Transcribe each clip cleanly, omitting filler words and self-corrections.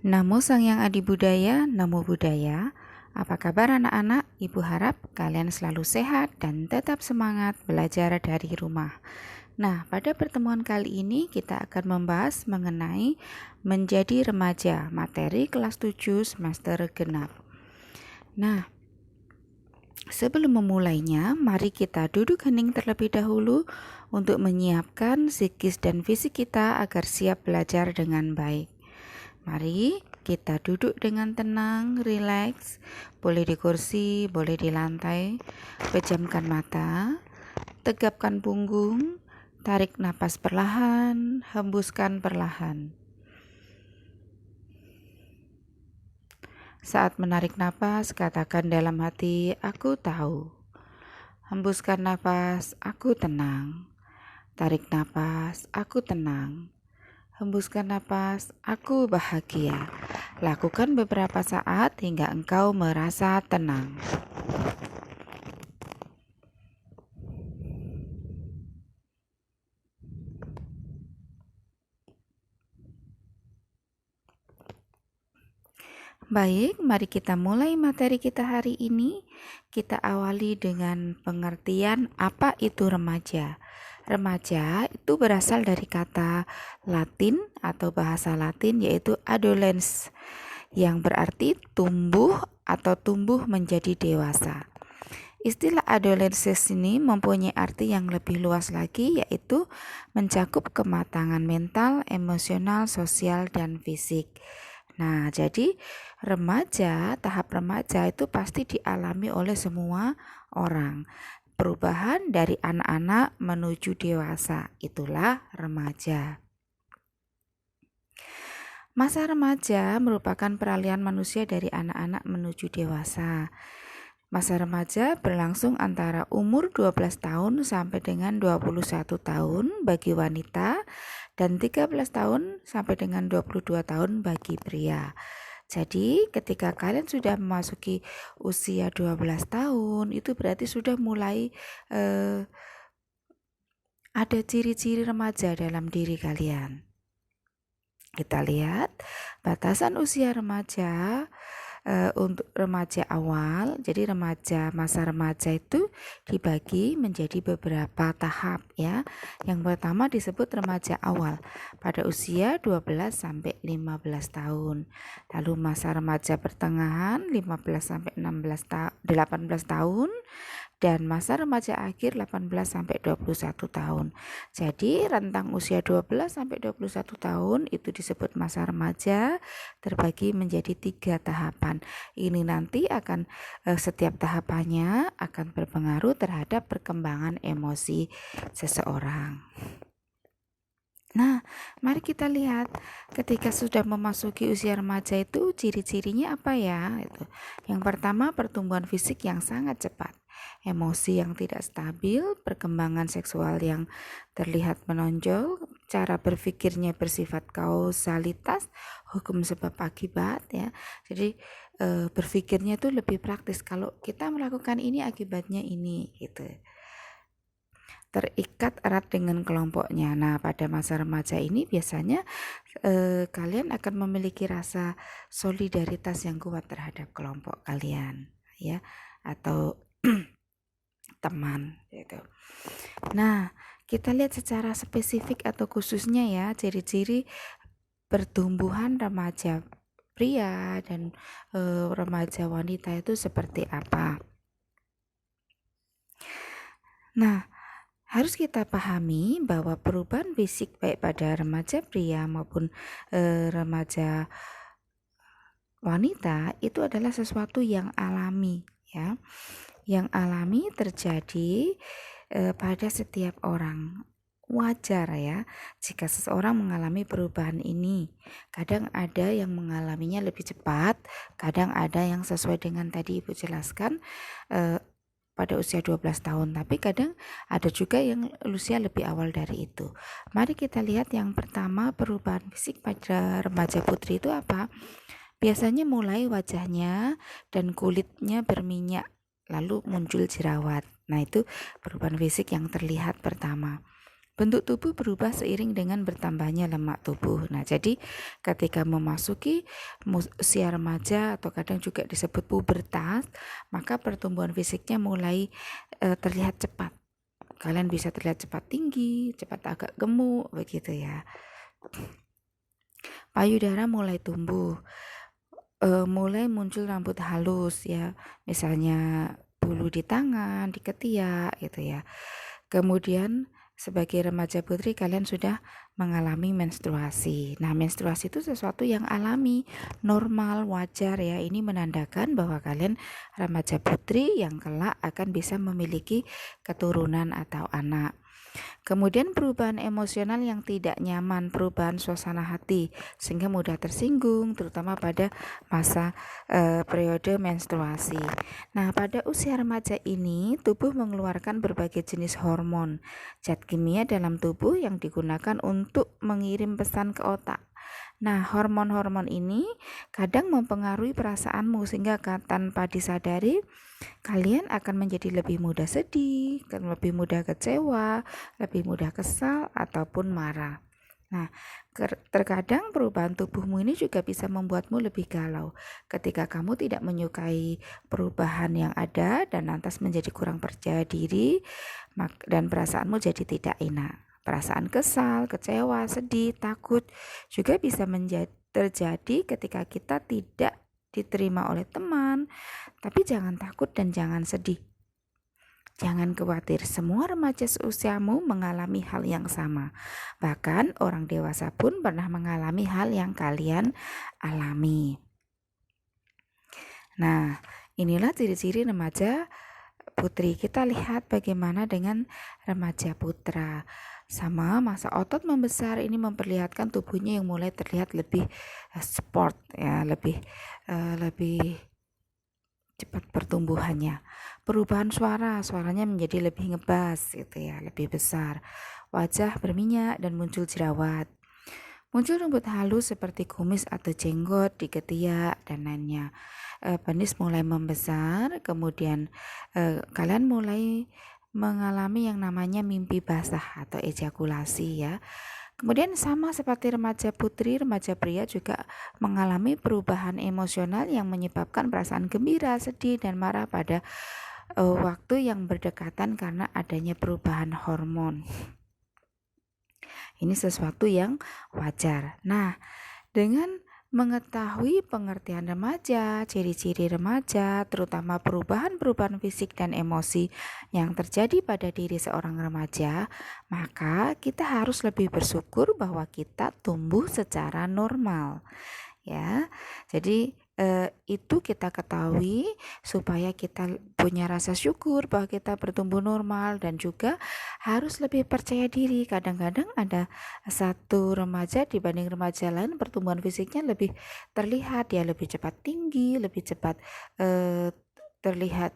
Namo Sang Yang Adi Budaya, Namo Buddhaya. Apa kabar anak-anak? Ibu harap kalian selalu sehat dan tetap semangat belajar dari rumah. Nah, pada pertemuan kali ini kita akan membahas mengenai menjadi remaja, materi kelas 7 semester genap. Nah, sebelum memulainya, mari kita duduk hening terlebih dahulu untuk menyiapkan psikis dan fisik kita agar siap belajar dengan baik. Mari kita duduk dengan tenang, rileks, boleh di kursi, boleh di lantai. Pejamkan mata, tegapkan punggung, tarik napas perlahan, hembuskan perlahan. Saat menarik napas, katakan dalam hati, aku tahu. Hembuskan napas, aku tenang. Tarik napas, aku tenang. Hembuskan napas, aku bahagia. Lakukan beberapa saat hingga engkau merasa tenang. Baik, mari kita mulai materi kita hari ini. Kita awali dengan pengertian apa itu remaja. Remaja itu berasal dari kata Latin atau bahasa Latin yaitu adolescens, yang berarti tumbuh atau tumbuh menjadi dewasa. Istilah adolescens ini mempunyai arti yang lebih luas lagi, yaitu mencakup kematangan mental, emosional, sosial, dan fisik. Nah, jadi tahap remaja itu pasti dialami oleh semua orang. Perubahan dari anak-anak menuju dewasa, itulah remaja. Masa remaja merupakan peralihan manusia dari anak-anak menuju dewasa. Masa remaja berlangsung antara umur 12 tahun sampai dengan 21 tahun bagi wanita dan 13 tahun sampai dengan 22 tahun bagi pria. Jadi ketika kalian sudah memasuki usia 12 tahun, itu berarti sudah mulai ada ciri-ciri remaja dalam diri kalian. Kita lihat batasan usia remaja untuk remaja awal. Jadi masa remaja itu dibagi menjadi beberapa tahap ya. Yang pertama disebut remaja awal pada usia 12 sampai 15 tahun. Lalu masa remaja pertengahan 15 sampai 18 tahun dan masa remaja akhir 18 sampai 21 tahun. Jadi rentang usia 12 sampai 21 tahun itu disebut masa remaja, terbagi menjadi 3 tahapan. Ini nanti akan setiap tahapannya akan berpengaruh terhadap perkembangan emosi seseorang. Nah, mari kita lihat ketika sudah memasuki usia remaja itu ciri-cirinya apa ya? Yang pertama, pertumbuhan fisik yang sangat cepat, emosi yang tidak stabil, perkembangan seksual yang terlihat menonjol, cara berpikirnya bersifat kausalitas, hukum sebab akibat ya. Jadi berpikirnya itu lebih praktis, kalau kita melakukan ini akibatnya ini gitu. Terikat erat dengan kelompoknya. Nah, pada masa remaja ini biasanya kalian akan memiliki rasa solidaritas yang kuat terhadap kelompok kalian, ya, atau teman, gitu. Nah, kita lihat secara spesifik atau khususnya ya ciri-ciri pertumbuhan remaja pria dan remaja wanita itu seperti apa. Nah, harus kita pahami bahwa perubahan fisik baik pada remaja pria maupun remaja wanita itu adalah sesuatu yang alami ya. Yang alami terjadi pada setiap orang. Wajar ya jika seseorang mengalami perubahan ini. Kadang ada yang mengalaminya lebih cepat, kadang ada yang sesuai dengan tadi Ibu jelaskan pada usia 12 tahun, tapi kadang ada juga yang usia lebih awal dari itu. Mari kita lihat yang pertama, perubahan fisik pada remaja putri itu apa? Biasanya mulai wajahnya dan kulitnya berminyak, lalu muncul jerawat. Nah, itu perubahan fisik yang terlihat pertama. Bentuk tubuh berubah seiring dengan bertambahnya lemak tubuh. Nah, jadi ketika memasuki usia remaja atau kadang juga disebut pubertas, maka pertumbuhan fisiknya mulai terlihat cepat. Kalian bisa terlihat cepat tinggi, cepat agak gemuk, begitu ya. Payudara mulai tumbuh, mulai muncul rambut halus ya, misalnya bulu di tangan, di ketiak gitu ya. Kemudian sebagai remaja putri kalian sudah mengalami menstruasi. Nah, menstruasi itu sesuatu yang alami, normal, wajar ya. Ini menandakan bahwa kalian remaja putri yang kelak akan bisa memiliki keturunan atau anak. Kemudian perubahan emosional yang tidak nyaman, perubahan suasana hati sehingga mudah tersinggung terutama pada masa periode menstruasi. Nah, pada usia remaja ini tubuh mengeluarkan berbagai jenis hormon, zat kimia dalam tubuh yang digunakan untuk mengirim pesan ke otak. Nah, hormon-hormon ini kadang mempengaruhi perasaanmu sehingga tanpa disadari kalian akan menjadi lebih mudah sedih, lebih mudah kecewa, lebih mudah kesal ataupun marah. Nah, terkadang perubahan tubuhmu ini juga bisa membuatmu lebih galau ketika kamu tidak menyukai perubahan yang ada dan lantas menjadi kurang percaya diri dan perasaanmu jadi tidak enak. Perasaan kesal, kecewa, sedih, takut juga bisa terjadi ketika kita tidak diterima oleh teman. Tapi jangan takut dan jangan sedih. Jangan khawatir, semua remaja seusiamu mengalami hal yang sama. Bahkan orang dewasa pun pernah mengalami hal yang kalian alami. Nah, inilah ciri-ciri remaja putri. Kita lihat bagaimana dengan remaja putra. Sama masa otot membesar ini memperlihatkan tubuhnya yang mulai terlihat lebih sport ya, lebih cepat pertumbuhannya. Perubahan suaranya menjadi lebih ngebas gitu ya, lebih besar. Wajah berminyak dan muncul jerawat. Muncul rambut halus seperti kumis atau jenggot di ketiak dan lainnya. Penis mulai membesar, kemudian kalian mulai mengalami yang namanya mimpi basah atau ejakulasi ya. Kemudian sama seperti remaja putri, remaja pria juga mengalami perubahan emosional yang menyebabkan perasaan gembira, sedih, dan marah pada waktu yang berdekatan karena adanya perubahan hormon. Ini sesuatu yang wajar. Nah, dengan mengetahui pengertian remaja, ciri-ciri remaja, terutama perubahan-perubahan fisik dan emosi yang terjadi pada diri seorang remaja, maka kita harus lebih bersyukur bahwa kita tumbuh secara normal. Ya, jadi itu kita ketahui supaya kita punya rasa syukur bahwa kita bertumbuh normal dan juga harus lebih percaya diri. Kadang-kadang ada satu remaja dibanding remaja lain pertumbuhan fisiknya lebih terlihat ya, lebih cepat tinggi, lebih cepat terlihat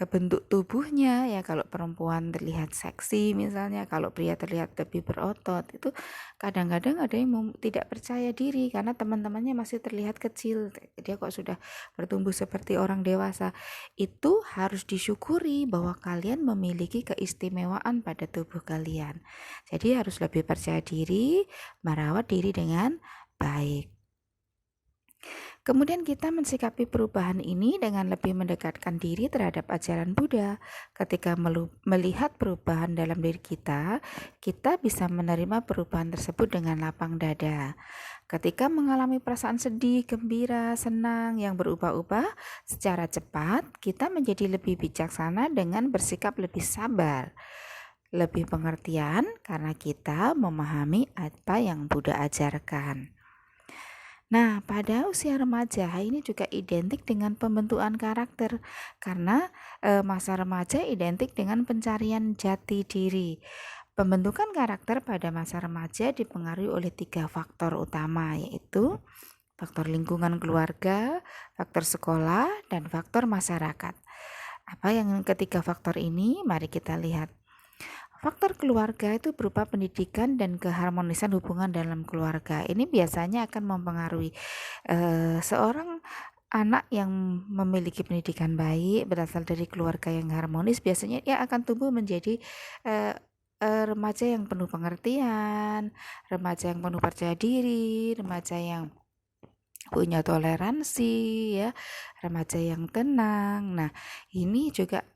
bentuk tubuhnya ya. Kalau perempuan terlihat seksi misalnya, kalau pria terlihat lebih berotot. Itu kadang-kadang ada yang tidak percaya diri karena teman-temannya masih terlihat kecil, dia kok sudah bertumbuh seperti orang dewasa. Itu harus disyukuri bahwa kalian memiliki keistimewaan pada tubuh kalian. Jadi harus lebih percaya diri, merawat diri dengan baik. Kemudian kita mensikapi perubahan ini dengan lebih mendekatkan diri terhadap ajaran Buddha. Ketika melihat perubahan dalam diri kita bisa menerima perubahan tersebut dengan lapang dada. Ketika mengalami perasaan sedih, gembira, senang yang berubah-ubah secara cepat, kita menjadi lebih bijaksana dengan bersikap lebih sabar, lebih pengertian karena kita memahami apa yang Buddha ajarkan. Nah, pada usia remaja ini juga identik dengan pembentukan karakter karena masa remaja identik dengan pencarian jati diri. Pembentukan karakter pada masa remaja dipengaruhi oleh 3 faktor utama, yaitu faktor lingkungan keluarga, faktor sekolah, dan faktor masyarakat. Apa yang ketiga faktor ini? Mari kita lihat. Faktor keluarga itu berupa pendidikan dan keharmonisan hubungan dalam keluarga. Ini biasanya akan mempengaruhi seorang anak yang memiliki pendidikan baik berasal dari keluarga yang harmonis. Biasanya ia akan tumbuh menjadi remaja yang penuh pengertian, remaja yang penuh percaya diri, remaja yang punya toleransi, ya, remaja yang tenang. Nah, ini juga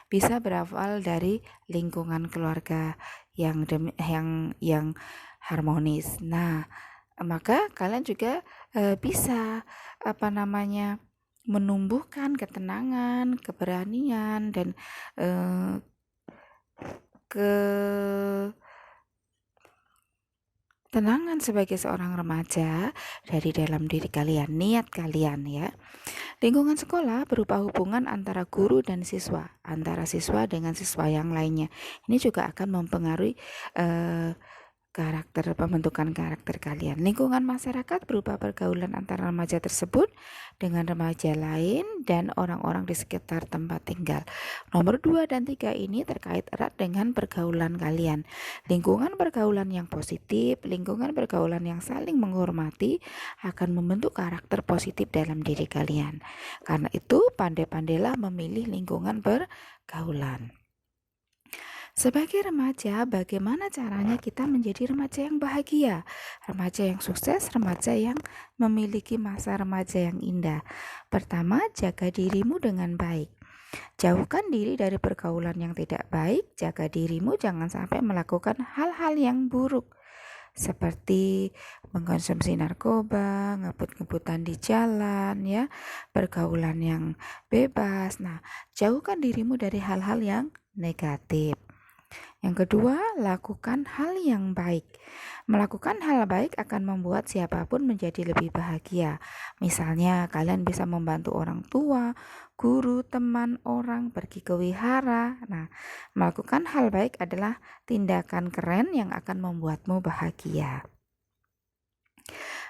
bisa berawal dari lingkungan keluarga yang harmonis. Nah, maka kalian juga bisa menumbuhkan ketenangan, keberanian, dan ketenangan sebagai seorang remaja dari dalam diri kalian, niat kalian, ya. Lingkungan sekolah berupa hubungan antara guru dan siswa, antara siswa dengan siswa yang lainnya. Ini juga akan mempengaruhi pembentukan karakter kalian. Lingkungan masyarakat berupa pergaulan antara remaja tersebut dengan remaja lain dan orang-orang di sekitar tempat tinggal. Nomor 2 dan 3 ini terkait erat dengan pergaulan kalian. Lingkungan pergaulan yang positif, lingkungan pergaulan yang saling menghormati akan membentuk karakter positif dalam diri kalian. Karena itu, pandai-pandailah memilih lingkungan pergaulan. Sebagai remaja, bagaimana caranya kita menjadi remaja yang bahagia, remaja yang sukses, remaja yang memiliki masa remaja yang indah? Pertama, jaga dirimu dengan baik. Jauhkan diri dari pergaulan yang tidak baik, jaga dirimu jangan sampai melakukan hal-hal yang buruk seperti mengkonsumsi narkoba, ngebut-ngebutan di jalan, ya, pergaulan yang bebas. Nah, jauhkan dirimu dari hal-hal yang negatif. Yang kedua, lakukan hal yang baik. Melakukan hal baik akan membuat siapapun menjadi lebih bahagia. Misalnya, kalian bisa membantu orang tua, guru, teman, orang, pergi ke wihara. Nah, melakukan hal baik adalah tindakan keren yang akan membuatmu bahagia.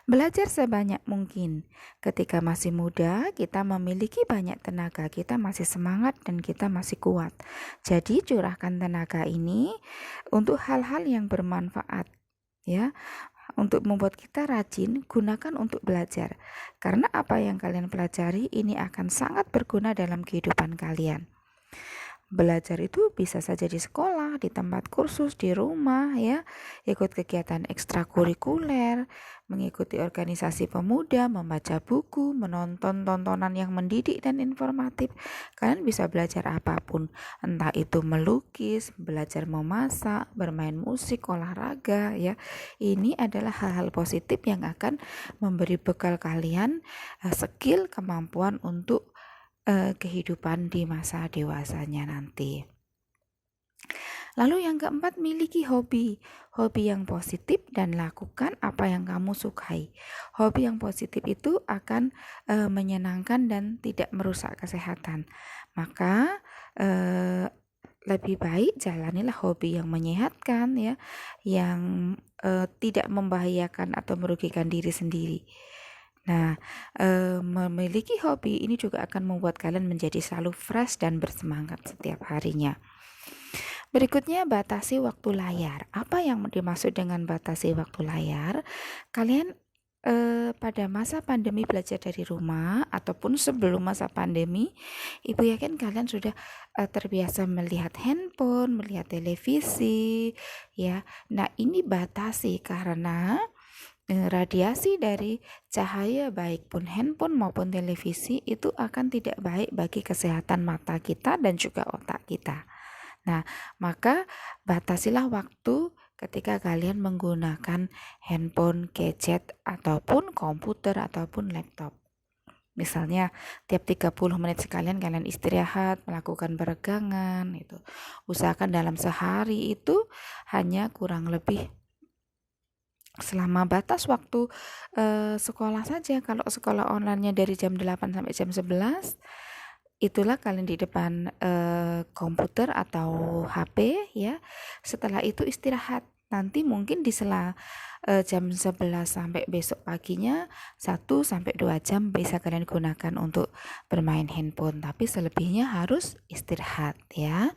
Belajar sebanyak mungkin. Ketika masih muda, kita memiliki banyak tenaga, kita masih semangat dan kita masih kuat. Jadi curahkan tenaga ini untuk hal-hal yang bermanfaat, ya. Untuk membuat kita rajin, gunakan untuk belajar. Karena apa yang kalian pelajari ini akan sangat berguna dalam kehidupan kalian. Belajar itu bisa saja di sekolah, di tempat kursus, di rumah, ya, ikut kegiatan ekstrakurikuler, mengikuti organisasi pemuda, membaca buku, menonton tontonan yang mendidik dan informatif. Kalian bisa belajar apapun, entah itu melukis, belajar memasak, bermain musik, olahraga, ya. Ini adalah hal-hal positif yang akan memberi bekal kalian skill, kemampuan untuk kehidupan di masa dewasanya nanti. Lalu yang keempat, miliki hobi yang positif dan lakukan apa yang kamu sukai. Hobi yang positif itu akan menyenangkan dan tidak merusak kesehatan. Maka lebih baik jalanilah hobi yang menyehatkan, ya, yang tidak membahayakan atau merugikan diri sendiri. Nah, memiliki hobi ini juga akan membuat kalian menjadi selalu fresh dan bersemangat setiap harinya. Berikutnya, batasi waktu layar. Apa yang dimaksud dengan batasi waktu layar? Kalian pada masa pandemi belajar dari rumah ataupun sebelum masa pandemi, Ibu yakin kalian sudah terbiasa melihat handphone, melihat televisi, ya. Nah, ini batasi karena radiasi dari cahaya baik pun handphone maupun televisi itu akan tidak baik bagi kesehatan mata kita dan juga otak kita. Nah, maka batasilah waktu ketika kalian menggunakan handphone, gadget, ataupun komputer, ataupun laptop. Misalnya tiap 30 menit sekalian kalian istirahat, melakukan peregangan, itu. Usahakan dalam sehari itu hanya kurang lebih selama batas waktu sekolah saja. Kalau sekolah online-nya dari jam 8 sampai jam 11, itulah kalian di depan komputer atau HP, ya. Setelah itu istirahat. Nanti mungkin di sela jam 11 sampai besok paginya 1 sampai 2 jam bisa kalian gunakan untuk bermain handphone, tapi selebihnya harus istirahat, ya.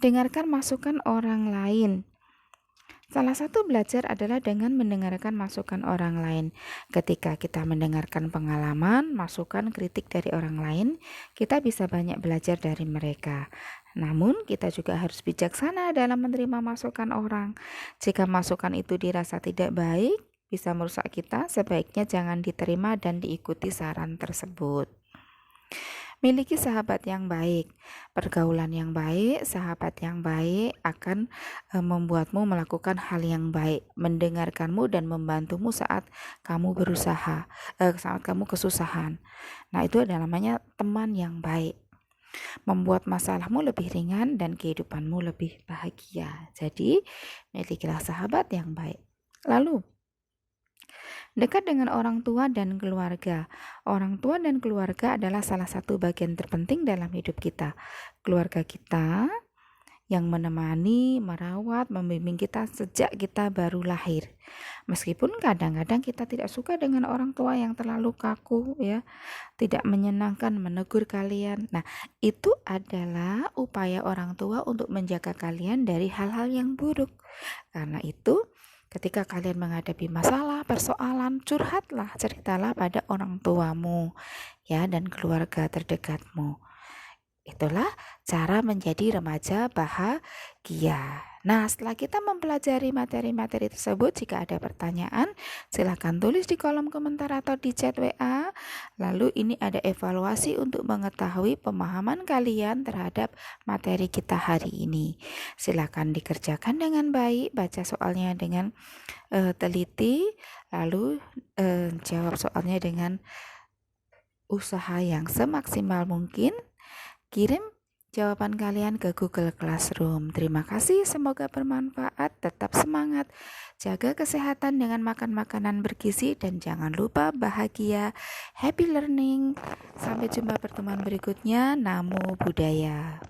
Dengarkan masukan orang lain. Salah satu belajar adalah dengan mendengarkan masukan orang lain. Ketika kita mendengarkan pengalaman, masukan, kritik dari orang lain, kita bisa banyak belajar dari mereka. Namun, kita juga harus bijaksana dalam menerima masukan orang. Jika masukan itu dirasa tidak baik, bisa merusak kita, sebaiknya jangan diterima dan diikuti saran tersebut. Miliki sahabat yang baik. Pergaulan yang baik, sahabat yang baik akan membuatmu melakukan hal yang baik, mendengarkanmu dan membantumu saat kamu saat kamu kesusahan. Nah, itu adalah namanya teman yang baik. Membuat masalahmu lebih ringan dan kehidupanmu lebih bahagia. Jadi, milikilah sahabat yang baik. Lalu, dekat dengan orang tua dan keluarga. Orang tua dan keluarga adalah salah satu bagian terpenting dalam hidup kita. Keluarga kita yang menemani, merawat, membimbing kita sejak kita baru lahir. Meskipun kadang-kadang kita tidak suka dengan orang tua yang terlalu kaku, ya, tidak menyenangkan, menegur kalian. Nah, itu adalah upaya orang tua untuk menjaga kalian dari hal-hal yang buruk. Karena itu, ketika kalian menghadapi masalah, persoalan, curhatlah, ceritalah pada orang tuamu, ya, dan keluarga terdekatmu. Itulah cara menjadi remaja bahagia. Nah, setelah kita mempelajari materi-materi tersebut, jika ada pertanyaan, silakan tulis di kolom komentar atau di chat WA. Lalu ini ada evaluasi untuk mengetahui pemahaman kalian terhadap materi kita hari ini. Silakan dikerjakan dengan baik, baca soalnya dengan teliti, lalu jawab soalnya dengan usaha yang semaksimal mungkin. Kirim jawaban kalian ke Google Classroom. Terima kasih, semoga bermanfaat. Tetap semangat, jaga kesehatan dengan makan makanan bergizi, dan jangan lupa bahagia. Happy learning. Sampai jumpa pertemuan berikutnya. Namo Buddhaya.